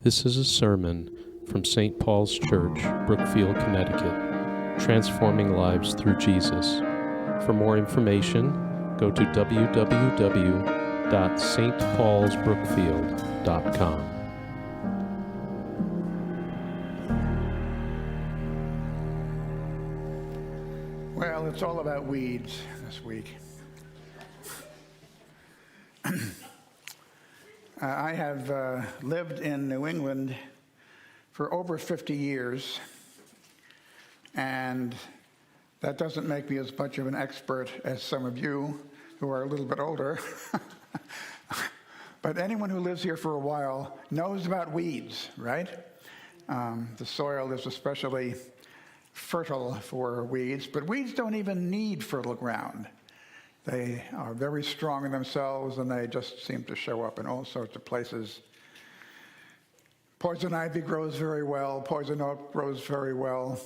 This is a sermon from St. Paul's Church, Brookfield, Connecticut, transforming lives through Jesus. For more information, go to www.stpaulsbrookfield.com. Well, it's all about weeds this week. I have lived in New England for over 50 years, and that doesn't make me as much of an expert as some of you who are a little bit older. But anyone who lives here for a while knows about weeds, right? The soil is especially fertile for weeds, but weeds don't even need fertile ground. They are very strong in themselves, and they just seem to show up in all sorts of places. Poison ivy grows very well. Poison oak grows very well.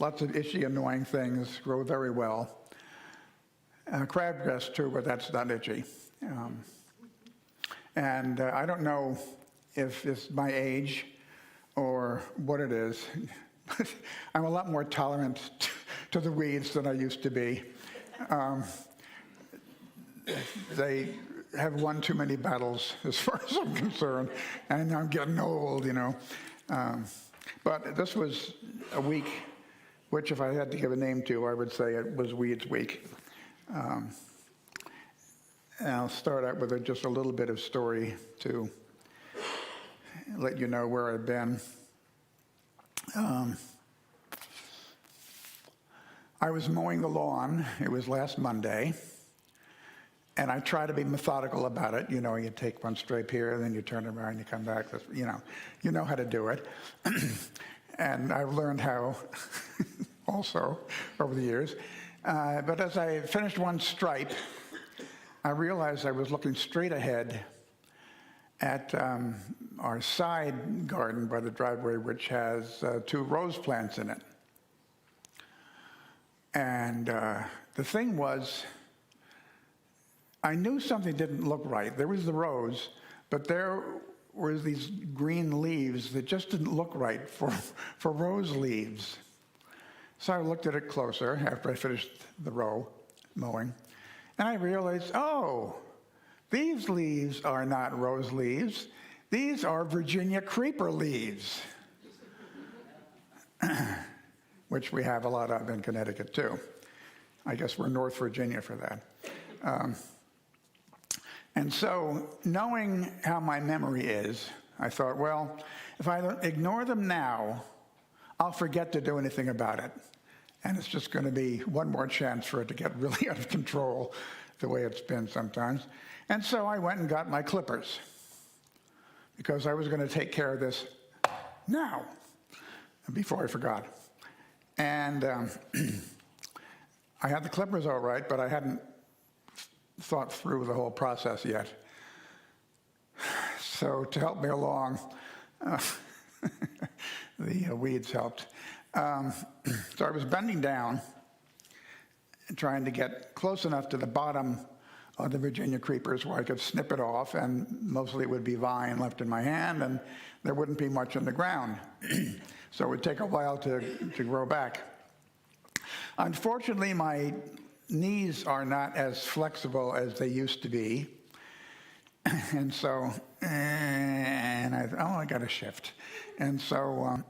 Lots of itchy, annoying things grow very well. Crabgrass too, but that's not itchy. And I don't know if it's my age or what it is, but I'm a lot more tolerant to the weeds than I used to be. They have won too many battles as far as I'm concerned, and I'm getting old, But this was a week which, if I had to give a name to, I would say it was Weeds Week. And I'll start out with just a little bit of story to let you know where I've been. I was mowing the lawn. It was last Monday, and I try to be methodical about it. You take one stripe here, then you turn around, you come back. You know how to do it. And I've learned how also over the years. But as I finished one stripe, I realized I was looking straight ahead at our side garden by the driveway, which has 2 rose plants in it. And the thing was, I knew something didn't look right. There was the rose, but there were these green leaves that just didn't look right for rose leaves. So I looked at it closer after I finished the row mowing, and I realized, these leaves are not rose leaves. These are Virginia creeper leaves, which we have a lot of in Connecticut too. I guess we're North Virginia for that. And so, knowing how my memory is, I thought, well, if I ignore them now, I'll forget to do anything about it. And it's just going to be one more chance for it to get really out of control, the way it's been sometimes. And so I went and got my clippers, because I was going to take care of this now, before I forgot. And I had the clippers all right, but I hadn't thought through the whole process yet. So to help me along, the weeds helped. So I was bending down and trying to get close enough to the bottom of the Virginia creepers where I could snip it off, and mostly it would be vine left in my hand, and there wouldn't be much on the ground. So it would take a while to grow back. Unfortunately, my knees are not as flexible as they used to be. And so, I got to shift. And so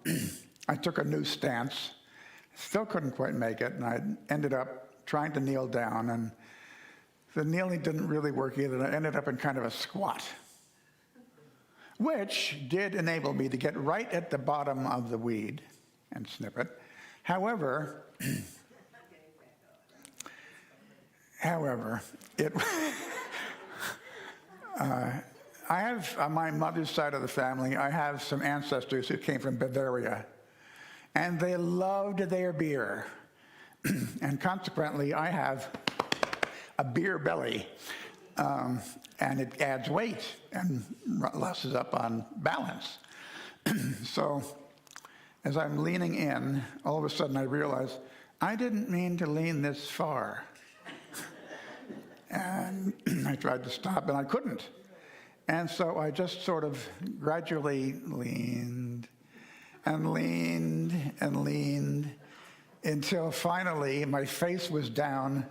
I took a new stance. Still couldn't quite make it, and I ended up trying to kneel down, and the kneeling didn't really work either. I ended up in kind of a squat, which did enable me to get right at the bottom of the weed and snip it. However, I have, on my mother's side of the family, I have some ancestors who came from Bavaria, and they loved their beer. And consequently, I have a beer belly, and it adds weight and losses up on balance. So as I'm leaning in, all of a sudden I realize I didn't mean to lean this far. And I tried to stop, and I couldn't. And so I just sort of gradually leaned and leaned and leaned until finally my face was down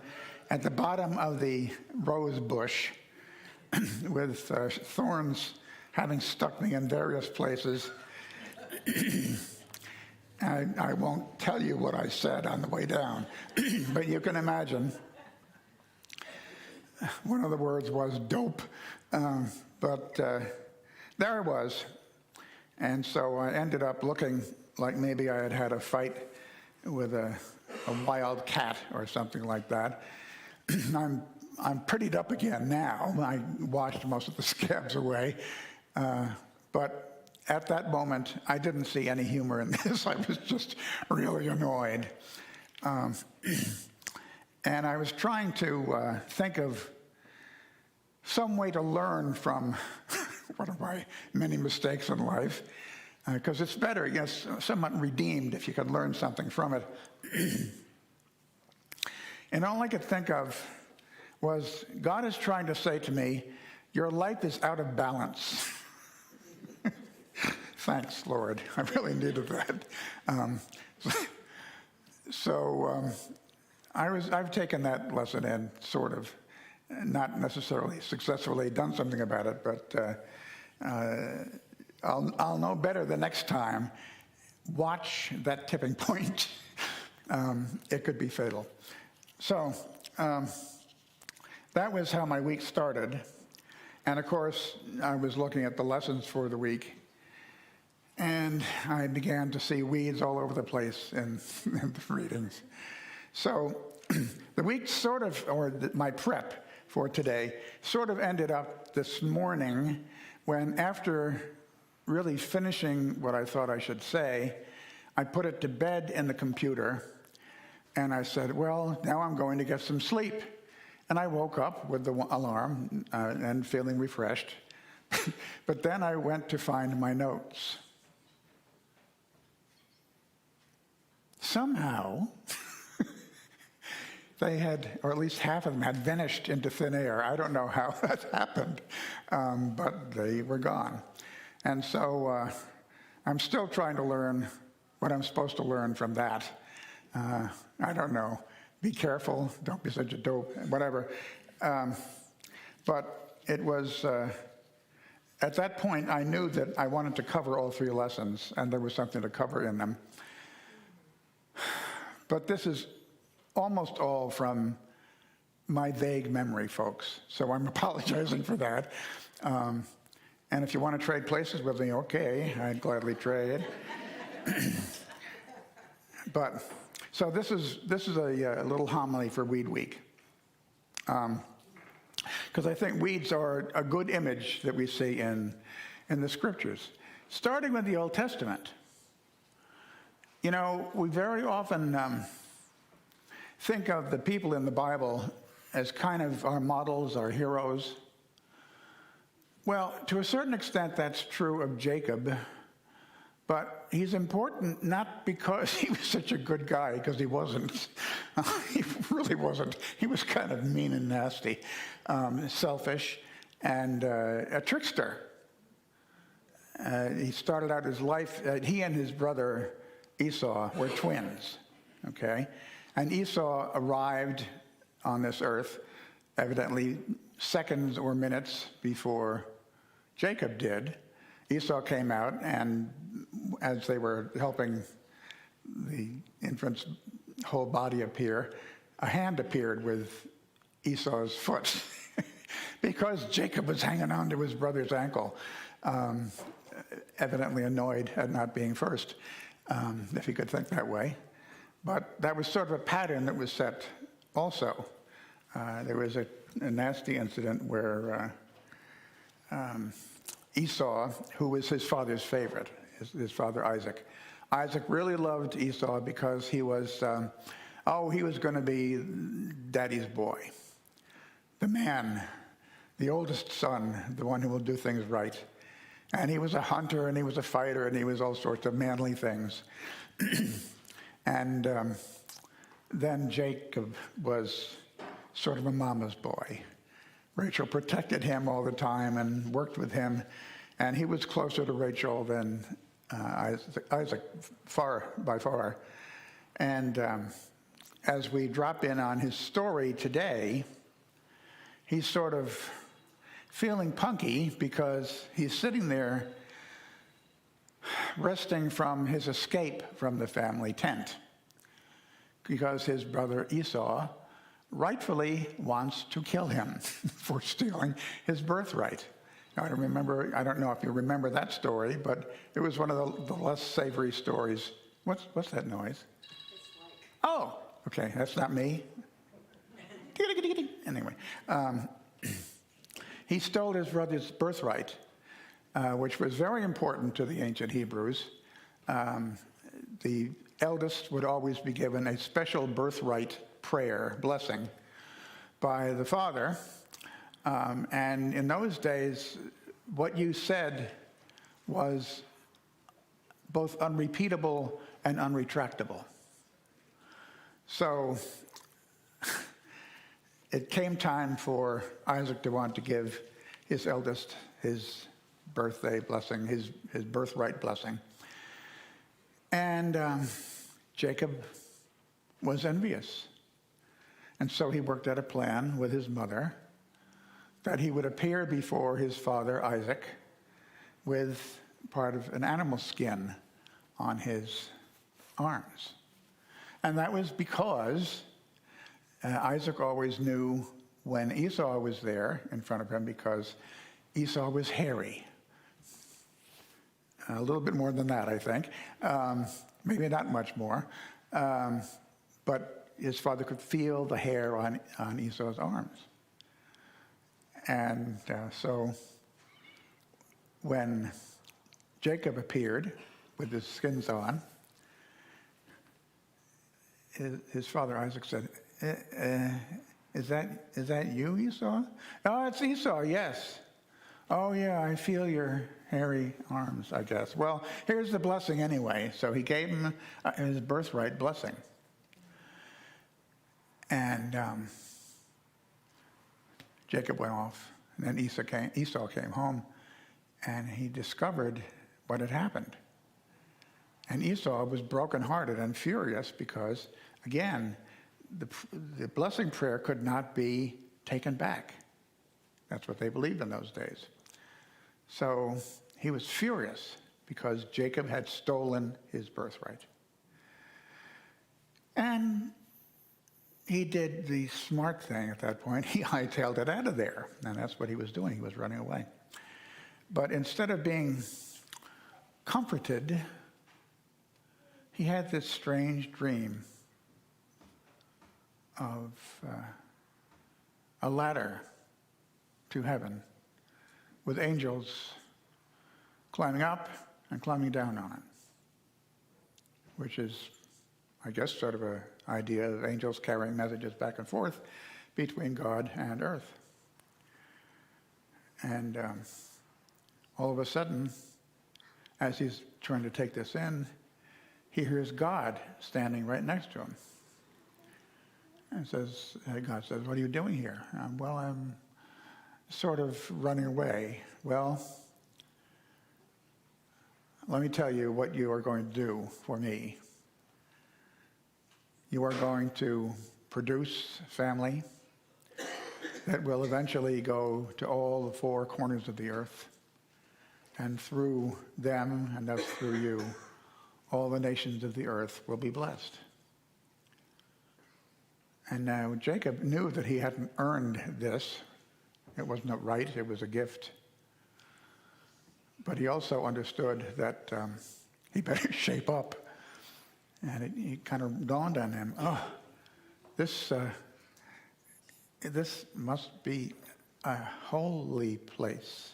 at the bottom of the rose bush with thorns having stuck me in various places. I won't tell you what I said on the way down, but you can imagine. One of the words was dope, but there I was. And so I ended up looking like maybe I had had a fight with a wild cat or something like that. I'm prettied up again now. I washed most of the scabs away. But at that moment, I didn't see any humor in this. I was just really annoyed. And I was trying to think of some way to learn from one of my many mistakes in life, because it's better, yes, somewhat redeemed if you could learn something from it. And all I could think of was God is trying to say to me, your life is out of balance. Thanks, Lord. I really needed that. I've taken that lesson in, sort of, not necessarily successfully done something about it, but I'll know better the next time. Watch that tipping point. It could be fatal. So that was how my week started. And of course, I was looking at the lessons for the week, and I began to see weeds all over the place in the readings. So the week sort of, or my prep for today, sort of ended up this morning when, after really finishing what I thought I should say, I put it to bed in the computer, and I said, well, now I'm going to get some sleep. And I woke up with the alarm and feeling refreshed. But then I went to find my notes. Somehow, they had, or at least half of them had vanished into thin air. I don't know how that happened, but they were gone. And so I'm still trying to learn what I'm supposed to learn from that. I don't know. Be careful, don't be such a dope, whatever. But it was, at that point, I knew that I wanted to cover all three lessons, and there was something to cover in them. But this is almost all from my vague memory, folks, so I'm apologizing for that. And if you want to trade places with me, okay, I'd gladly trade. But so this is a little homily for Weed Week, because I think weeds are a good image that we see in the scriptures, starting with the Old Testament. You know, we very often think of the people in the Bible as kind of our models, our heroes. Well, to a certain extent, that's true of Jacob. But he's important not because he was such a good guy, because he wasn't. He really wasn't. He was kind of mean and nasty, selfish, and a trickster. He started out his life, he and his brother Esau were twins, okay? And Esau arrived on this earth evidently seconds or minutes before Jacob did. Esau came out, and as they were helping the infant's whole body appear, a hand appeared with Esau's foot because Jacob was hanging on to his brother's ankle, evidently annoyed at not being first, if you could think that way. But that was sort of a pattern that was set also. There was a nasty incident where Esau, who was his father's favorite, his father Isaac. Isaac really loved Esau because he was going to be daddy's boy. The man, the oldest son, the one who will do things right. And he was a hunter, and he was a fighter, and he was all sorts of manly things. And then Jacob was sort of a mama's boy. Rachel protected him all the time and worked with him, and he was closer to Rachel than Isaac, by far. And as we drop in on his story today, he's sort of feeling punky because he's sitting there resting from his escape from the family tent because his brother Esau rightfully wants to kill him for stealing his birthright. I don't know if you remember that story, but it was one of the less savory stories. What's that noise? Oh, okay, that's not me. Anyway, he stole his brother's birthright, which was very important to the ancient Hebrews. The eldest would always be given a special birthright prayer, blessing, by the father. And in those days, what you said was both unrepeatable and unretractable. So it came time for Isaac to want to give his eldest his birthday blessing, his birthright blessing. And Jacob was envious. And so he worked out a plan with his mother that he would appear before his father Isaac with part of an animal skin on his arms. And that was because Isaac always knew when Esau was there in front of him because Esau was hairy. A little bit more than that, I think. Maybe not much more. But his father could feel the hair on Esau's arms. And so when Jacob appeared with his skins on, his father Isaac said, is that you, Esau? Oh, it's Esau, yes. Oh, yeah, I feel your hairy arms, I guess. Well, here's the blessing anyway. So he gave him his birthright blessing. And Jacob went off, and then Esau came home, and he discovered what had happened. And Esau was brokenhearted and furious because, again, the blessing prayer could not be taken back. That's what they believed in those days. So he was furious because Jacob had stolen his birthright. And he did the smart thing at that point. He hightailed it out of there. And that's what he was doing. He was running away. But instead of being comforted, he had this strange dream of a ladder to heaven with angels climbing up and climbing down on it, which is, I guess, sort of an idea of angels carrying messages back and forth between God and earth. And all of a sudden, as he's trying to take this in, he hears God standing right next to him. And God says, what are you doing here? Well, I'm sort of running away. Well, let me tell you what you are going to do for me. You are going to produce family that will eventually go to all the four corners of the earth. And through them, and thus through you, all the nations of the earth will be blessed. And now Jacob knew that he hadn't earned this. It wasn't a right, it was a gift. But he also understood that he better shape up. And it kind of dawned on him, this must be a holy place.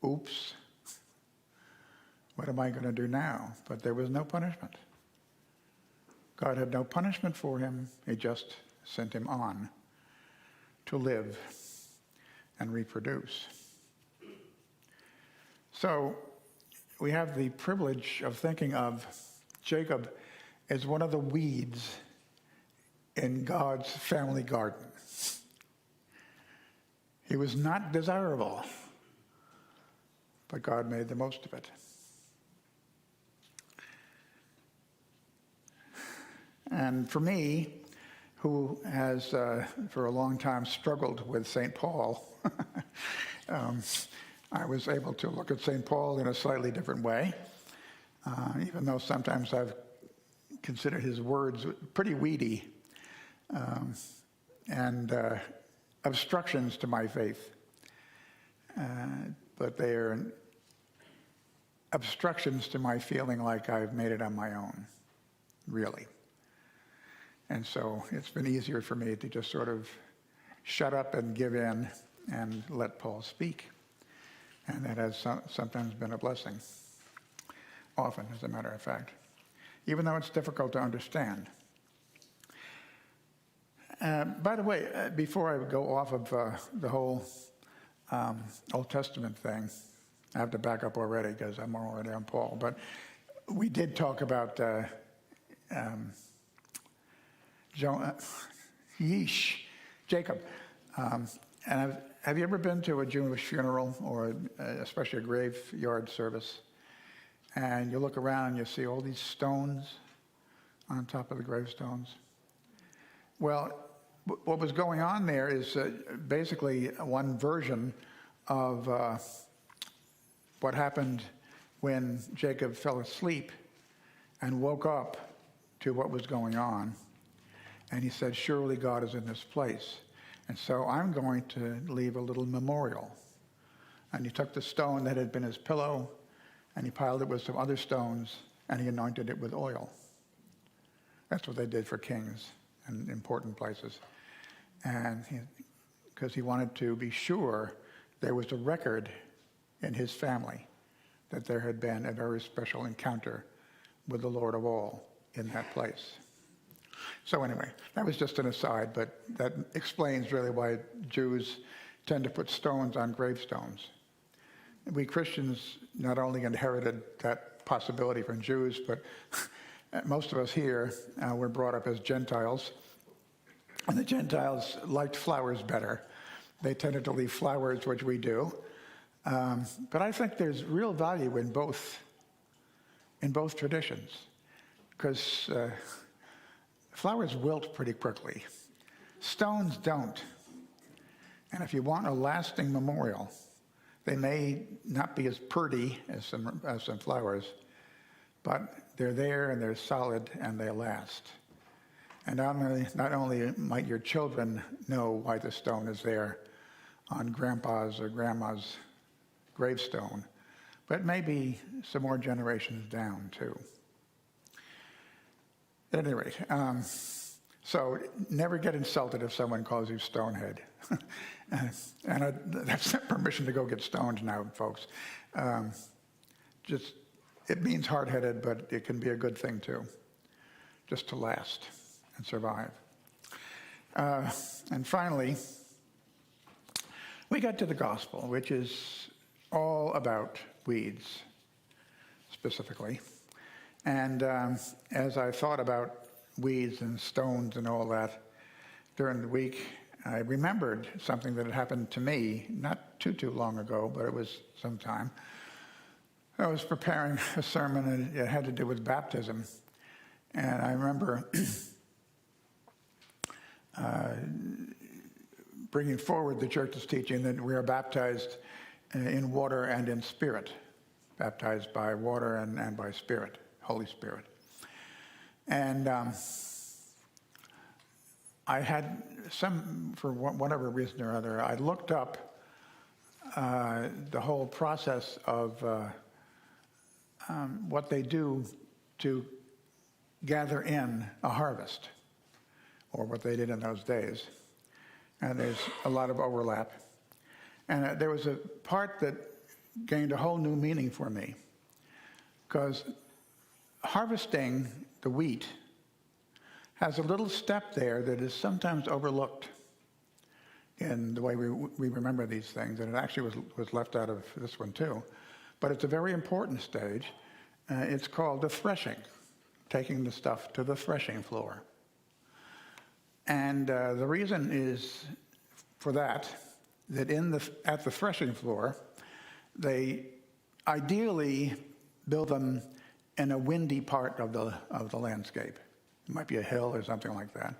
Oops. What am I going to do now? But there was no punishment. God had no punishment for him. He just sent him on to live and reproduce. So we have the privilege of thinking of Jacob as one of the weeds in God's family garden. He was not desirable, but God made the most of it. And for me, who has for a long time struggled with St. Paul, I was able to look at St. Paul in a slightly different way, even though sometimes I've considered his words pretty weedy and obstructions to my faith. But they are obstructions to my feeling like I've made it on my own, really. And so it's been easier for me to just sort of shut up and give in and let Paul speak. And that has sometimes been a blessing. Often, as a matter of fact. Even though it's difficult to understand. By the way, before I go off of the whole Old Testament thing, I have to back up already because I'm already on Paul. But we did talk about Jacob. And have you ever been to a Jewish funeral, or especially a graveyard service? And you look around and you see all these stones on top of the gravestones. Well, what was going on there is basically one version of what happened when Jacob fell asleep and woke up to what was going on. And he said, surely God is in this place. And so I'm going to leave a little memorial. And he took the stone that had been his pillow, and he piled it with some other stones, and he anointed it with oil. That's what they did for kings and important places. And because he wanted to be sure there was a record in his family that there had been a very special encounter with the Lord of all in that place. So anyway, that was just an aside, but that explains really why Jews tend to put stones on gravestones. We Christians not only inherited that possibility from Jews, but most of us here were brought up as Gentiles, and the Gentiles liked flowers better. They tended to leave flowers, which we do. But I think there's real value in both traditions, because flowers wilt pretty quickly. Stones don't. And if you want a lasting memorial, they may not be as pretty as some flowers, but they're there and they're solid and they last. And not only might your children know why the stone is there on grandpa's or grandma's gravestone, but maybe some more generations down too. At any rate, so never get insulted if someone calls you Stonehead. And that's not permission to go get stoned now, folks. It means hard-headed, but it can be a good thing too, just to last and survive. And finally, we got to the gospel, which is all about weeds, specifically. And as I thought about weeds and stones and all that during the week, I remembered something that had happened to me not too long ago, but it was some time. I was preparing a sermon, and it had to do with baptism. And I remember bringing forward the church's teaching that we are baptized in water and in spirit, baptized by water and by spirit, Holy Spirit. And I had for whatever reason or other, I looked up the whole process of what they do to gather in a harvest, or what they did in those days. And there's a lot of overlap. And there was a part that gained a whole new meaning for me, because harvesting the wheat has a little step there that is sometimes overlooked in the way we remember these things, and it actually was left out of this one too. But it's a very important stage. It's called the threshing, taking the stuff to the threshing floor. And the reason is for that that at the threshing floor, they ideally build them in a windy part of the landscape. It might be a hill or something like that.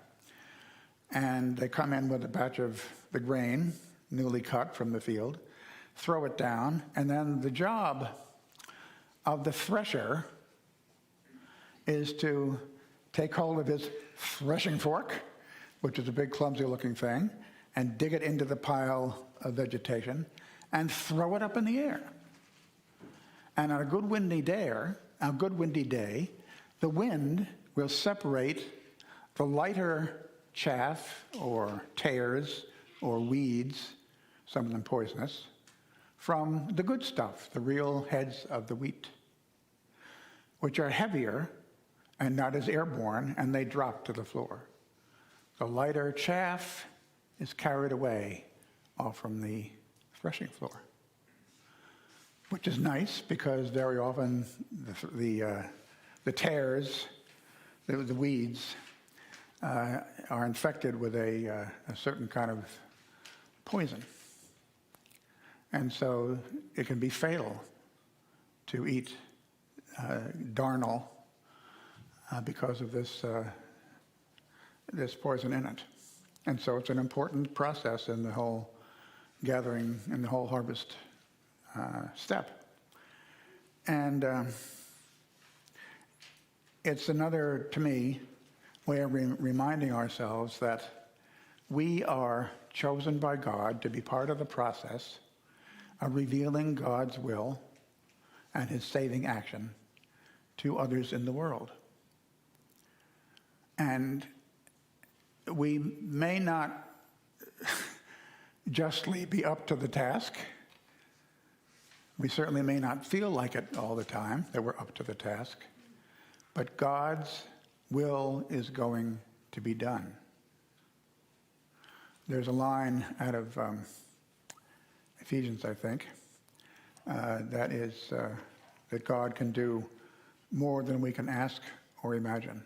And they come in with a batch of the grain, newly cut from the field, throw it down, and then the job of the thresher is to take hold of his threshing fork, which is a big clumsy-looking thing, and dig it into the pile of vegetation and throw it up in the air. And on a good windy day, the wind will separate the lighter chaff or tares or weeds, some of them poisonous, from the good stuff, the real heads of the wheat, which are heavier and not as airborne, and they drop to the floor. The lighter chaff is carried away off from the threshing floor, which is nice because very often the tares, the weeds, are infected with a certain kind of poison. And so it can be fatal to eat darnel because of this poison in it. And so it's an important process in the whole gathering and the whole harvest step. And it's another, to me, way of reminding ourselves that we are chosen by God to be part of the process of revealing God's will and his saving action to others in the world. And we may not justly be up to the task. We certainly may not feel like it all the time, that we're up to the task. But God's will is going to be done. There's a line out of Ephesians, I think, that is that God can do more than we can ask or imagine.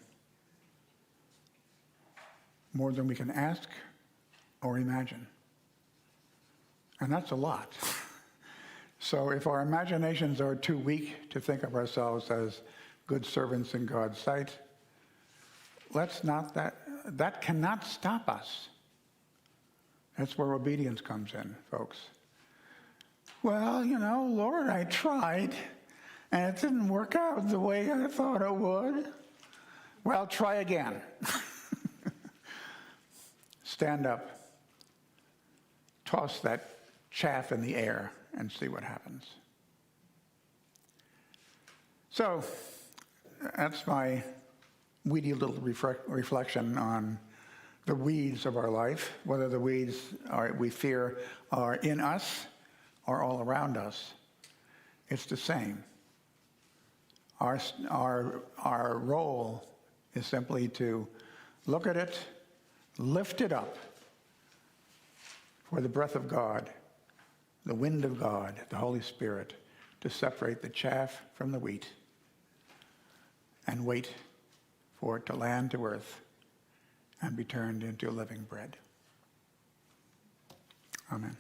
More than we can ask or imagine. And that's a lot. So if our imaginations are too weak to think of ourselves as good servants in God's sight, that cannot stop us. That's where obedience comes in, folks. Well, Lord, I tried, and it didn't work out the way I thought it would. Well, try again. Stand up, toss that chaff in the air, and see what happens. So, that's my weedy little reflection on the weeds of our life, whether the weeds we fear are in us or all around us. It's the same. Our role is simply to look at it, lift it up for the breath of God, the wind of God, the Holy Spirit, to separate the chaff from the wheat and wait for it to land to earth and be turned into living bread. Amen.